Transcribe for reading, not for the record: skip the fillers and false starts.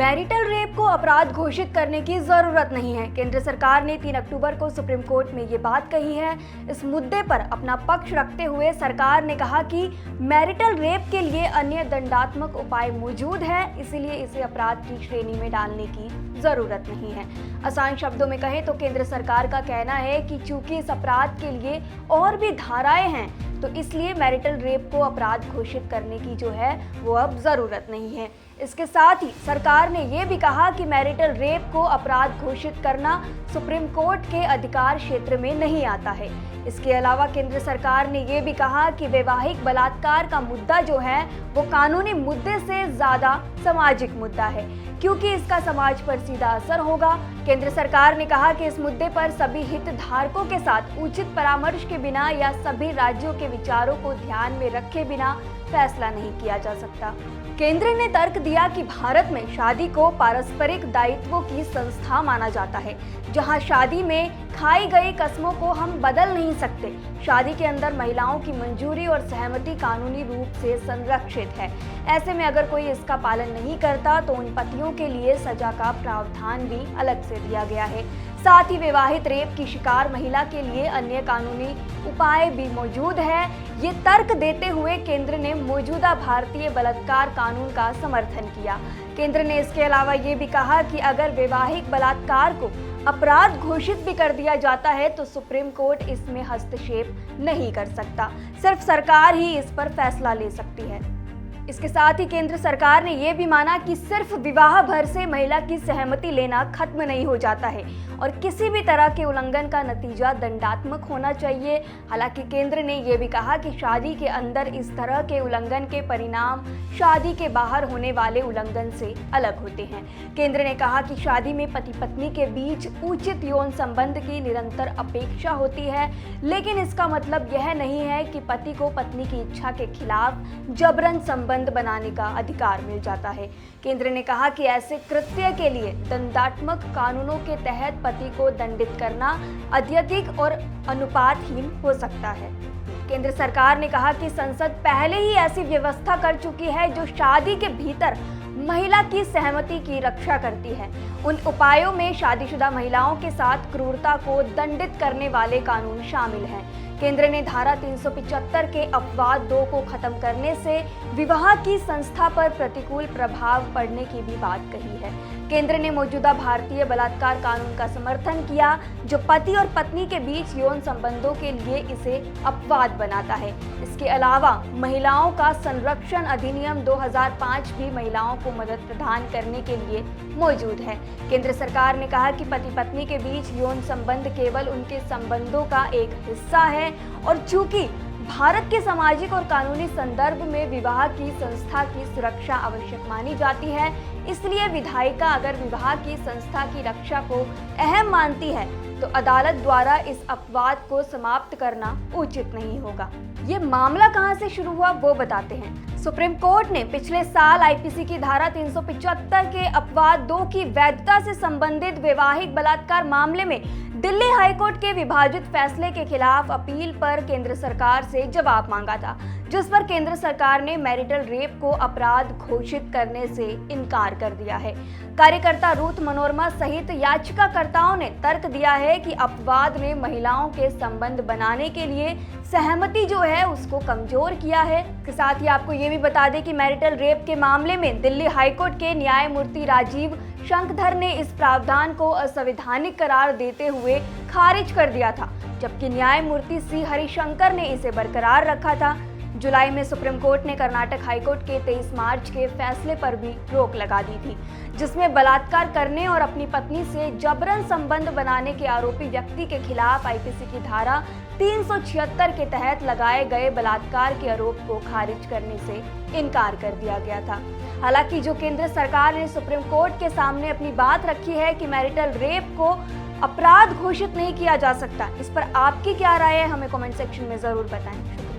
Marital rape को अपराध घोषित करने की जरूरत नहीं है। केंद्र सरकार ने 3 अक्टूबर को सुप्रीम कोर्ट में ये बात कही है। इस मुद्दे पर अपना पक्ष रखते हुए सरकार ने कहा कि मैरिटल रेप के लिए अन्य दंडात्मक उपाय मौजूद है, इसीलिए इसे अपराध की श्रेणी में डालने की जरूरत नहीं है। आसान शब्दों में कहें तो केंद्र सरकार का कहना है कि चूंकि इस अपराध के लिए और भी धाराएं हैं, तो इसलिए मैरिटल रेप को अपराध घोषित करने की जो है वो अब जरूरत नहीं है। इसके साथ ही सरकार ने ये भी कहा कि मैरिटल रेप को अपराध घोषित करना सुप्रीम कोर्ट के अधिकार क्षेत्र में नहीं आता है। इसके अलावा केंद्र सरकार ने ये भी कहा कि वैवाहिक बलात्कार का मुद्दा जो है वो कानूनी मुद्दे से ज्यादा सामाजिक मुद्दा है, क्योंकि इसका समाज पर सीधा असर होगा। केंद्र सरकार ने कहा कि इस मुद्दे पर सभी हितधारकों के साथ उचित परामर्श के बिना या सभी राज्यों के विचारों को ध्यान में रखे बिना फैसला नहीं किया जा सकता। केंद्र ने तर्क दिया कि भारत में शादी को पारस्परिक दायित्वों की संस्था माना जाता है, जहां शादी में खाई गई कसमों को हम बदल नहीं सकते। शादी के अंदर महिलाओं की मंजूरी और सहमति कानूनी रूप से संरक्षित है। ऐसे में अगर कोई इसका पालन नहीं करता तो उन पतियों के लिए सजा का प्रावधान भी अलग से दिया गया है। साथ ही विवाहित रेप की शिकार महिला के लिए अन्य कानूनी उपाय भी मौजूद है। ये तर्क देते हुए केंद्र ने मौजूदा भारतीय बलात्कार कानून का समर्थन किया। केंद्र ने इसके अलावा ये भी कहा कि अगर वैवाहिक बलात्कार को अपराध घोषित भी कर दिया जाता है तो सुप्रीम कोर्ट इसमें हस्तक्षेप नहीं कर सकता, सिर्फ सरकार ही इस पर फैसला ले सकती है। इसके साथ ही केंद्र सरकार ने यह भी माना कि सिर्फ विवाह भर से महिला की सहमति लेना खत्म नहीं हो जाता है और किसी भी तरह के उल्लंघन का नतीजा दंडात्मक होना चाहिए। हालांकि केंद्र ने यह भी कहा कि शादी के अंदर इस तरह के उल्लंघन के परिणाम शादी के बाहर होने वाले उल्लंघन से अलग होते हैं। केंद्र ने कहा कि शादी में पति पत्नी के बीच उचित यौन संबंध की निरंतर अपेक्षा होती है, लेकिन इसका मतलब यह नहीं है कि पति को पत्नी की इच्छा के खिलाफ जबरन संबंध बनाने का अधिकार मिल जाता है। केंद्र ने कहा कि ऐसे कृत्य के लिए दंडात्मक कानूनों के तहत पति को दंडित करना अत्यधिक और अनुपातहीन हो सकता है। केंद्र सरकार ने कहा कि संसद पहले ही ऐसी व्यवस्था कर चुकी है जो शादी के भीतर महिला की सहमति की रक्षा करती है। उन उपायों में शादीशुदा महिलाओं के साथ क्रूरता को दंडित करने वाले कानून शामिल हैं। केंद्र ने धारा 375 के अपवाद 2 को खत्म करने से विवाह की संस्था पर प्रतिकूल प्रभाव पड़ने की भी बात कही है। केंद्र ने मौजूदा भारतीय बलात्कार कानून का समर्थन किया, जो पति और पत्नी के बीच यौन संबंधों के लिए इसे अपवाद बनाता है। इसके अलावा महिलाओं का संरक्षण अधिनियम 2005 भी महिलाओं को मदद प्रदान करने के लिए मौजूद है। केंद्र सरकार ने कहा कि पति पत्नी के बीच यौन संबंध केवल उनके संबंधों का एक हिस्सा है और चूंकि भारत के सामाजिक और कानूनी संदर्भ में विवाह की संस्था की सुरक्षा आवश्यक मानी जाती है, इसलिए विधायिका अगर विवाह की संस्था की रक्षा को अहम मानती है तो अदालत द्वारा इस अपवाद को समाप्त करना उचित नहीं होगा। ये मामला कहां से शुरू हुआ वो बताते हैं। सुप्रीम कोर्ट ने पिछले साल आईपीसी की धारा 375 के अपवाद 2 की वैधता से संबंधित वैवाहिक बलात्कार मामले में दिल्ली हाईकोर्ट के विभाजित फैसले के खिलाफ अपील पर केंद्र सरकार से जवाब मांगा था, जिस पर केंद्र सरकार ने मैरिटल रेप को अपराध घोषित करने से इनकार कर दिया है। कार्यकर्ता रूथ मनोरमा सहित याचिकाकर्ताओं ने तर्क दिया है कि अपवाद ने महिलाओं के संबंध बनाने के लिए सहमति जो है उसको कमजोर किया है। इसके साथ ही आपको ये भी बता दें कि मैरिटल रेप के मामले में दिल्ली हाईकोर्ट के न्यायमूर्ति राजीव शंकधर ने इस प्रावधान को असंवैधानिक करार देते हुए खारिज कर दिया था, जबकि न्यायमूर्ति सी हरिशंकर ने इसे बरकरार रखा था। जुलाई में सुप्रीम कोर्ट ने कर्नाटक हाईकोर्ट के 23 मार्च के फैसले पर भी रोक लगा दी थी, जिसमें बलात्कार करने और अपनी पत्नी से जबरन संबंध बनाने के आरोपी व्यक्ति के खिलाफ आईपीसी की धारा 376 के तहत लगाए गए बलात्कार के आरोप को खारिज करने से इनकार कर दिया गया था। हालांकि जो केंद्र सरकार ने सुप्रीम कोर्ट के सामने अपनी बात रखी है कि मैरिटल रेप को अपराध घोषित नहीं किया जा सकता, इस पर आपकी क्या राय है, हमें कमेंट सेक्शन में जरूर बताएं।